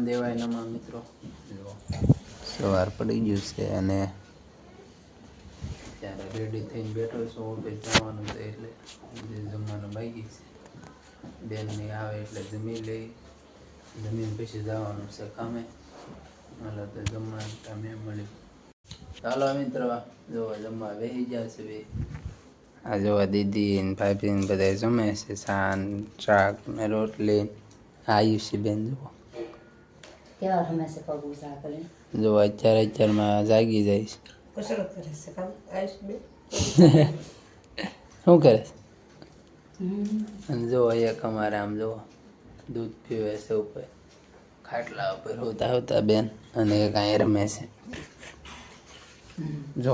દેવાય નમઃ મિત્રો. સવાર પડી ગયું છે અને ત્યારે રેડી થઈને બેઠો છું. ઓફિસ જવાનું છે એટલે જમવાનું બાકી છે. બેનની આવે એટલે જમી લઈ, જમીન પછી જવાનું છે કામે. હાલો તો જમવાનું કામે મળ્યું. ચાલો મિત્રો, જોવા જમવા બેસી ગયા છે. આ જોવા દીદી ને ભાભી ને બધા જમે છે. શાક ને રોટલી. આયુષી બેન જુઓ કેવા રમે છે પગું સા કરીને. જો અત્યારમાં જાગી જાય છે. કસરત કરે છે કામ આયુષ બેન. શું કરે છે? અને જો એક અમારે આમ જો દૂધ પીવે છે ઉપર ખાટલા ઉપર હોતા હોતા બેન, અને એક અહીં રમે છે. જો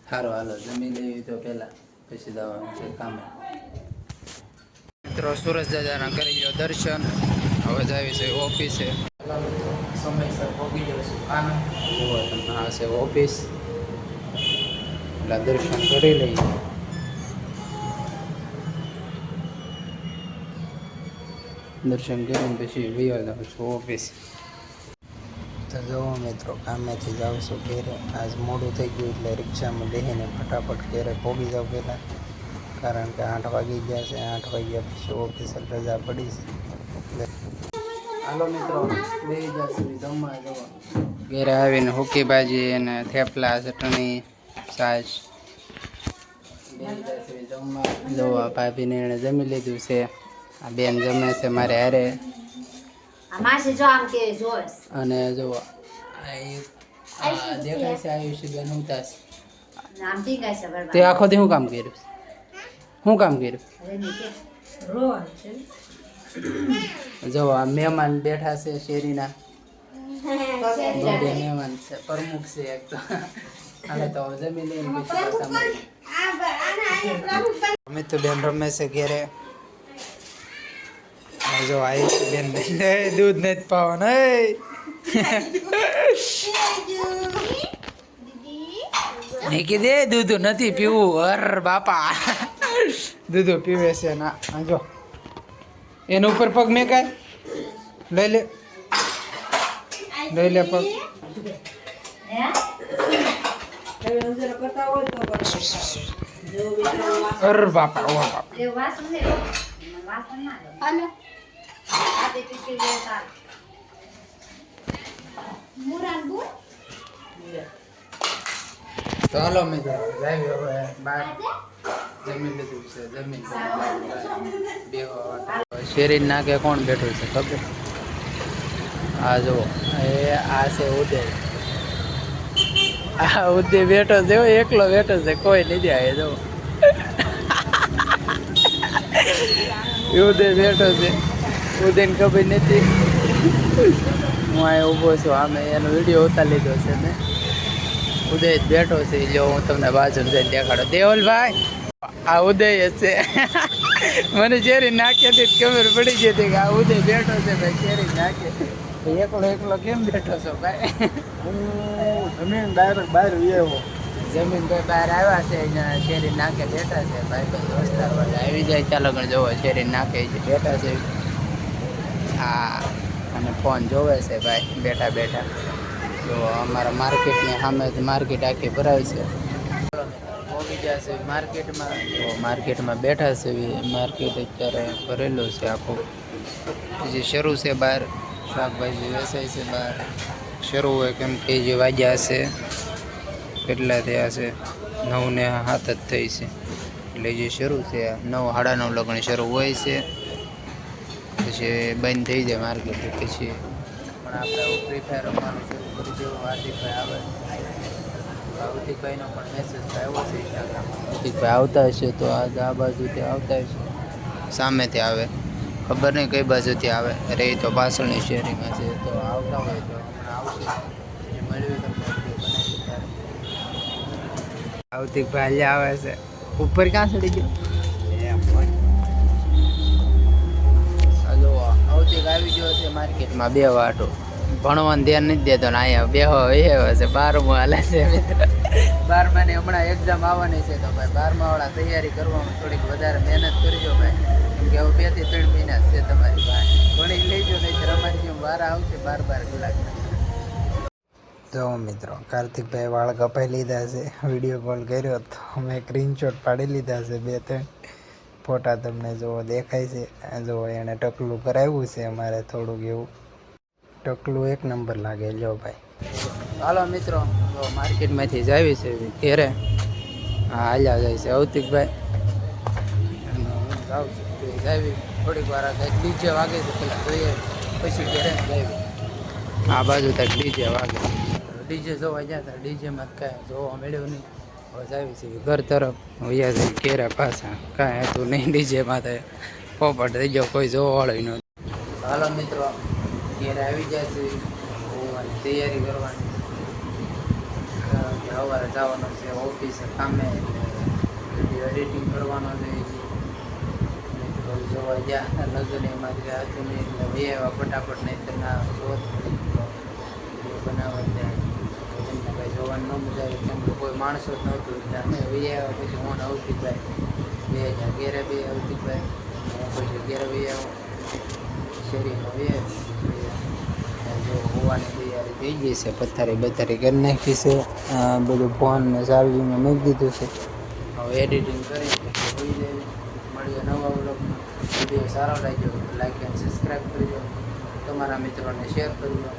સારું હાલો જમી લેવી તો પેલા, પછી જવાનું છે કામે. મિત્રો સુરજ દાદાના કરી લો દર્શન. હવે જાય છે ઓફિસે. સમયસર પહોંચી ગયો છું કામે. જુઓ તમે આ છે ઓફિસ. એટલે દર્શન કરી લઈએ. દર્શન કરીને પછી વયો જાઉં છું ઓફિસ. તો જુઓ મિત્રો, કામેથી જાઉં છું ઘેરે. આજ મોડું થઈ ગયું એટલે રિક્ષામાં બેસીને ફટાફટ ઘેરે પહોંચી જાઉં પહેલાં, કારણ કે 8 વાગી ગયા છે. 8 વાગ્યા પછી ઓફિસર રજા પડી છે. હાલો મિત્રો, બેસી જશે જમવા. જવા ઘેરે આવીને હુકી ભાજી અને થેપલા, ચટણી, છાશ બેસી જશે જમવા. જોવા ભાભીને એણે જમી લીધું છે. આ બેન જમે છે મારે હારે. અને જો દેખાય છે આયુષી બેન ઉતાસ. તે આખો દી શું કામ કર્યું? શું કામ કર્યું? જો આ મહેમાન બેઠા છે શેરીના. મહેમાન છે, પ્રમુખ છે એક તો. હાલે તો જમી લઈને પછી મિત્ર બેન રમે છે ઘેરે. જો આયુષી બેન દૂધ નથી પાવાનું. નીકી દે, દૂધ નથી પીવું. અર બાપા, દૂધ પીવે છે ના. જો એના ઉપર પગ મેં કાય લઈ લે પગ. અર બાપા, ઓ બાપા. તો હાલો મિત્રો, જાય હવે બહાર. જમી લીધું છે, જમીન શેરી નાકે કોણ બેઠું છે ખબર? આ જો આ છે ઉદય. આ ઉદય બેઠો છે, એકલો બેઠો છે, કોઈ નથી આવે. જો ઉદય બેઠો છે. ઉદયને ખબર નથી હું અહીંયા ઊભો છું. આમે એનો વિડીયો ઉતારી લીધો છે ને. ઉદય બેઠો છે. જો હું તમને બાજુ જઈને દેખાડો. દેવલભાઈ, આ ઉદય છે. મને શેરી નાખ્યાથી ખબર પડી ગઈ હતી કે આ ઉદય બેઠો છે ભાઈ શેરી નાખે. એકલો કેમ બેઠો છો ભાઈ? જમીન ડાયરેક્ટ બહાર આવ્યો. જમીન ભાઈ બહાર આવ્યા છે, અહીંયા શેરી નાખે બેઠા છે. ભાઈ તો દોસ્તાર વાળા આવી જાય. ચાલો ગણ જોવો શેરી નાખે બેઠા છે. હા, અને ફોન જોવે છે ભાઈ બેઠા બેઠા. જો અમારા માર્કેટની સામે માર્કેટ આખી ભરાય છે. પહોંચી ગયા છે માર્કેટમાં બેઠા છે. માર્કેટ અત્યારે ભરેલું છે આખું. જે શરૂ છે બહાર શાકભાજી વેચાય છે બહાર. શરૂ હોય કેમ કે જે વાગ્યા છે કેટલા થયા છે? 9 ને 7 જ થઈ છે. એટલે જે શરૂ છે 9, 9:30 લગન શરૂ હોય છે. પછી બંધ થઈ જાય માર્કેટ. પછી પણ આપણે ફ્રી ફાયર રમવાનું શરૂ કરી દેવું. હાર્દિકભાઈ આવે. હાર્દિકભાઈનો પણ મેસેજ આવ્યો છે ઇન્સ્ટાગ્રામમાં. હાર્દિકભાઈ આવતા હશે તો આ બાજુથી આવતા હશે, સામેથી આવે. ખબર નહીં કઈ બાજુથી આવે. રહી તો પાછળની શેરીમાં છે, તો આવતા હોય તો હમણાં આવશે. મળ્યું તમને હાર્દિકભાઈ આવે છે. ઉપર ક્યાં ચડી ગયો? આવતી આવી ગયો છે માર્કેટમાં. બે વાટો ભણવાનું ધ્યાન નથી દેતો ને અહીંયા બેહો છે. 12મું હાલે છે મિત્ર. 12માની હમણાં એક્ઝામ આવવાની છે તો ભાઈ 12મા વાળા તૈયારી કરવામાં થોડીક વધારે મહેનત કરજો ભાઈ, કેમ કે હવે 2 થી 3 મહિના છે તમારી પાસે. ભણી લેજો નહીં અમારી જેમ વાર આવશે 12 કલાક. જો મિત્રો કાર્તિકભાઈ વાળ કપાઈ લીધા છે, વિડીયો કોલ કર્યો તો મેં સ્ક્રીનશોટ પાડી લીધા છે 2-3 ફોટા તમને જો દેખાય છે. જો એણે ટકલું કરાવ્યું છે અમારે થોડુંક એવું, ટકલું 1 નંબર લાગે લ્યો ભાઈ. હાલો મિત્રો તો માર્કેટમાંથી જ આવી છે ઘેરે. હા હાલ્યા જાય છે અવતિકભાઈ અને હું જાઉં છું જાવી થોડીક વાર કંઈક ડીજે વાગે છે પેલા જોઈએ પછી ઘેરે જાવી. આ બાજુ તક ડીજે વાગે, ડીજે જોવા ગયા હતા, ડીજેમાં કાંઈ જોવા મળ્યું નહીં. હવે જાવી છે ઘર તરફ, વયા જાય ઘેરે પાછા, કાંઈ હતું નહીં ડીજેમાં તો પોપટ થઈ ગયો, કોઈ જોવાવાળું નહોતું. હાલો મિત્રો ઘેરે આવી જાય છે, હોવાની તૈયારી કરવાની. સવારે જવાનો છે ઓફિસે કામે, વિડીયો એડિટિંગ કરવાનો છે. મિત્રો જોવા ગયા લગ્ન એમાં હતું નહીં એટલે ભાઈ એવા ફટાફટ નહીં તો ના જોત વિડીયો બનાવવા જાય એમને કંઈ જોવાનું ન મજા આવી, કેમ કે કોઈ માણસો જ નહોતું એટલે અમે ભાઈ આવ્યા. પછી હું અવતિકભાઈ બે હજાર ઘેરે બે અવતિકભાઈ હું પછી ઘેરે ભાઈ આવો શેરીમાં બે જો હોવાની તૈયારી થઈ ગઈ છે, પથારી બથારી કરી નાખી છે, બધું ફોન ને ચાર્જિંગમાં મૂકી દીધું છે. હવે એડિટિંગ કરી પછી હોઈ જાય. મળીએ નવા વ્લોગમાં. વિડીયો સારો લાગ્યો તો લાઈક એન્ડ સબસ્ક્રાઈબ કરજો, તમારા મિત્રોને શેર કરજો.